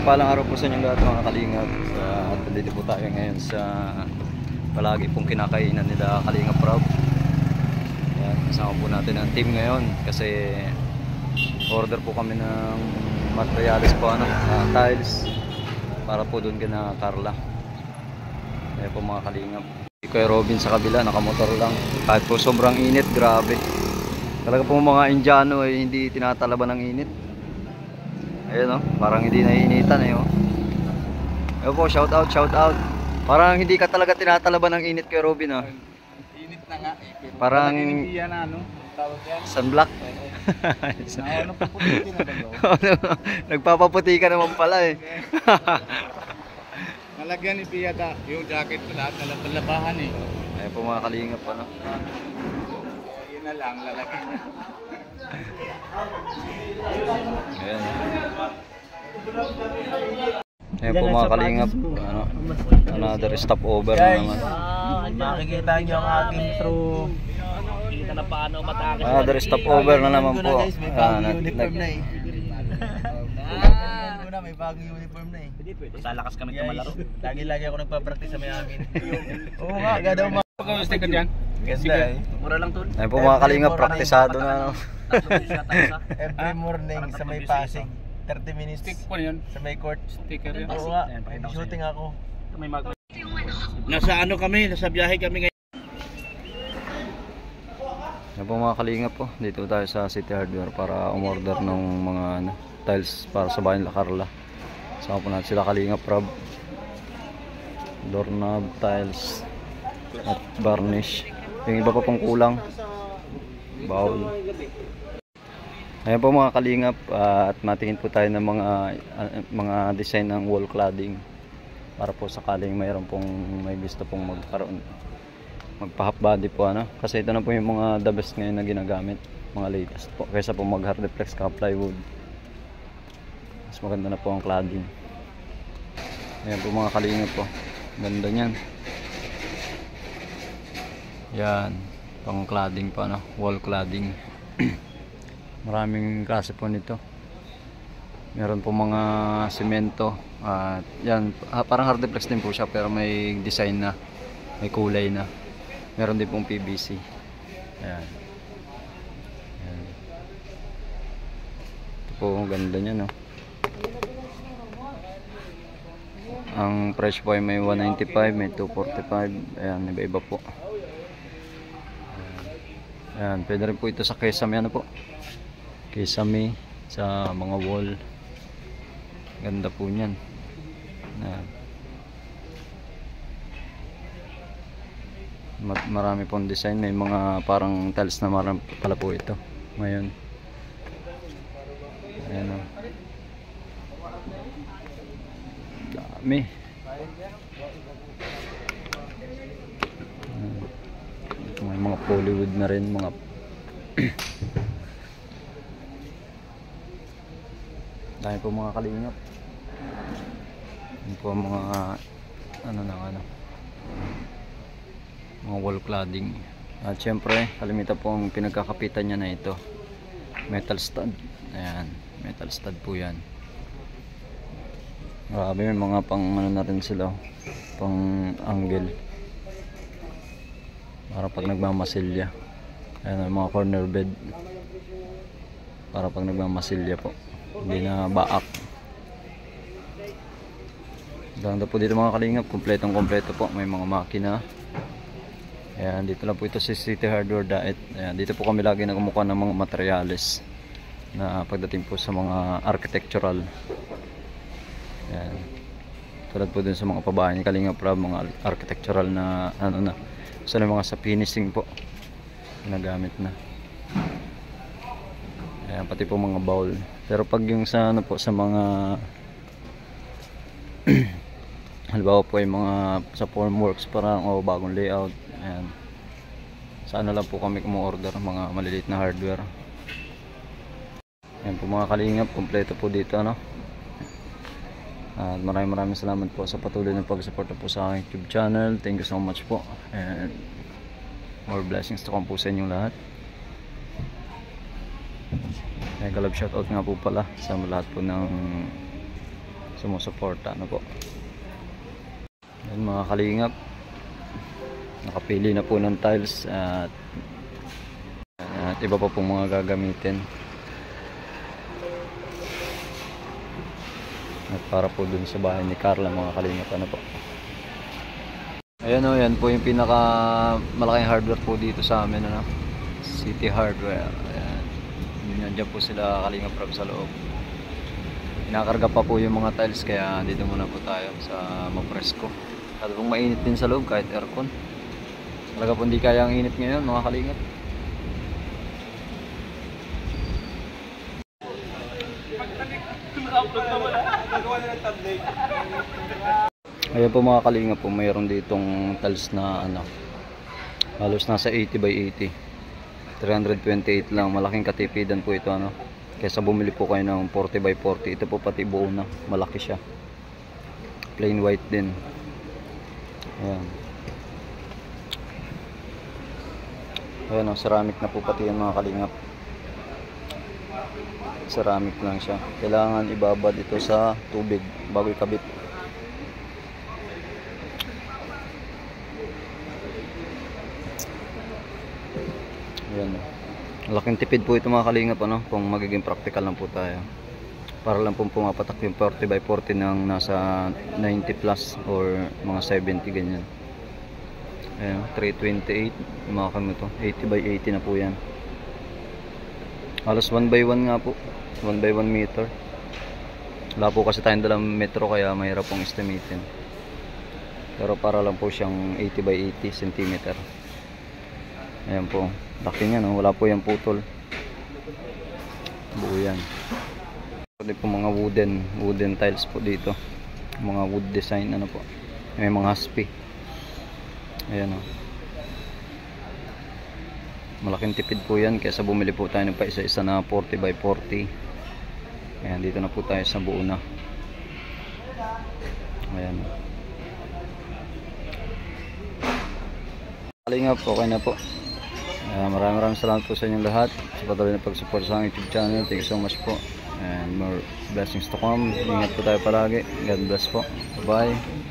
Mapagpalang araw po sa inyong lahat mga kalingap. At dito po tayo ngayon sa palagi pong kinakainan nila Kalingap Rob. Ayan, kasama po natin ang team ngayon kasi order po kami ng materials po, tiles para po doon kina Carla. Ayan po mga kalingap. Kuya Robin sa kabila, nakamotor lang. Kahit po sobrang init, grabe. Talaga po mga Indiano ay hindi tinatalaban ng init. Ayun parang hindi naiinitan oh. Ayun po, shout out. Parang hindi ka talaga tinatalaban ng init kay Robin Init na nga pero parang tawag yan? Sunblock. Napaputi na ba? Nagpapaputi ka naman pala Nalagyan ni Piyata yung jacket ko lahat nalabahan Ayun po mga kalingap Yun na lang lalagyan niya. Ayan. Ayan po mga kalingap, another stopover na naman. Makikita nyo ang aking through. Another stopover na naman po. May bagong uniform na may bagong uniform na Salakas kami tumalaro. Lagi ako nagpa-practice sa may amin. Oo nga, gadaw mo. Pagka-sticker dyan? Ganda Mura lang tol. Ayun po mga kalingap, praktisado na Every morning sa may Pasig 30 minutes sa may court. Sticker yan. Oo nga, may shooting ako. Nasa nasa biyahe kami ngayon. Ayun po mga kalingap po, dito tayo sa City Hardware para umorder ng mga tiles para sa bahay nila Carla. Sama po natin sila Kalingap Rob, doorknob, tiles at varnish. Yung iba pa pong kulang, bowl. Ayan po mga kalingap, at matingin po tayo ng mga design ng wall cladding para po sakaling mayroon pong may gusto pong magpa-half body po kasi ito na po yung mga the best ngayon na ginagamit, mga latest po, kaysa po mag hard reflex ka plywood. Mas maganda na po ang cladding. Ayan po mga kalingap po, ganda nyan. Yan, pang cladding pa wall cladding. Maraming klase po nito. Meron po mga semento at yan, parang hard reflex din po siya pero may design na, may kulay na. Meron din pong PVC. Ayan. Ayan. Ito po, ang ganda nya Ang price po ay may 195, may 245. Ayan, iba-iba po. Ayan, pwede rin po ito sa kesame po. Kesame sa mga wall. Ganda po niyan. Ayan. Marami pong design, may mga parang tiles na marami pala po ito ngayon. Ayan dami. May mga Hollywood na rin, mga dami po mga kalingap. Yan po mga mga wall cladding. At syempre kalimitan po ang pinagkakapitan niya na ito, metal stud. Ayan, metal stud po yan. Grabe, may mga pang na rin sila, pang angle para pag nagmamasilya. Ayan, mga corner bed para pag nagmamasilya po, hindi na baak. Ganda po dito mga kalingap, kompletong kompleto po, may mga makina. Ayan, dito lang po ito sa City Hardware Diet. Ayan, dito po kami lagi nagmumukha ng mga materials na pagdating po sa mga architectural. Ayan, tulad po dun sa mga pabahay ni Kalingap Rob, mga architectural na sa mga sa finishing po ginagamit na. Ayan, pati po mga bowl. Pero pag yung sa po sa mga halimbawa po yung mga sa formworks parang bagong layout, ayan, sana lang po kami kumo-order mga maliliit na hardware. Ayan po mga kalingap, kompleto po dito at maraming salamat po sa patuloy na pag-suporta po sa aking YouTube channel. Thank you so much po, and more blessings to come po sa inyong lahat. Galab shoutout nga po pala sa lahat po ng sumusuporta na po. Yan mga kalingap, nakapili na po ng tiles at iba pa pong mga gagamitin. At para po dun sa bahay ni Carla mga kalingap, ano po. Ayan o, yan po yung pinaka malaking hardware po dito sa amin, ano? City Hardware. Ayan. Nandiyan po sila kalingap Rob sa loob. Inakarga pa po yung mga tiles, kaya dito muna po tayo sa mapresko. At pong mainit din sa loob kahit aircon. Talaga po hindi kaya ang init ngayon mga kalingap. Ayan po mga kalingap po, mayroon ditong tiles na ano, halos nasa 80 by 80, 328 lang. Malaking katipidan po ito, ano, kaysa bumili po kayo ng 40 by 40. Ito po pati buo na, malaki siya, plain white din. Ayan, ayan, ceramic na po pati yan mga kalingap. Ceramic lang siya, kailangan ibabad ito sa tubig bago ikabit. Ayan, laking tipid po ito mga kalingap, ano, kung magiging practical lang po tayo. Para lang pong pumapatak yung 40 by 40 ng nasa 90 plus or mga 70 ganyan. Ayan, 328 mga kami to, 80 by 80 na po yan. Halos 1 by 1 nga po, 1 by 1 meter. Wala po kasi tayong dalang metro, kaya mahirap pong estimatein. Pero para lang po siyang 80 by 80 cm. Ayan po, laki niya, no? Wala po yung putol, buo yan. Pwede po mga wooden tiles po dito, mga wood design, ano po, may mga haspi. Ayan o, malaking tipid po yan kaysa bumili po tayo ng pa isa-isa na 40 by 40. Ayan, dito na po tayo sa buo na. Ayan, kalingap, okay na po. Maraming salamat po sa inyong lahat sa patuloy na pag-support sa aking YouTube channel. Thank you so much po, and more blessings to come. Ingat po tayo palagi. God bless po. Bye bye.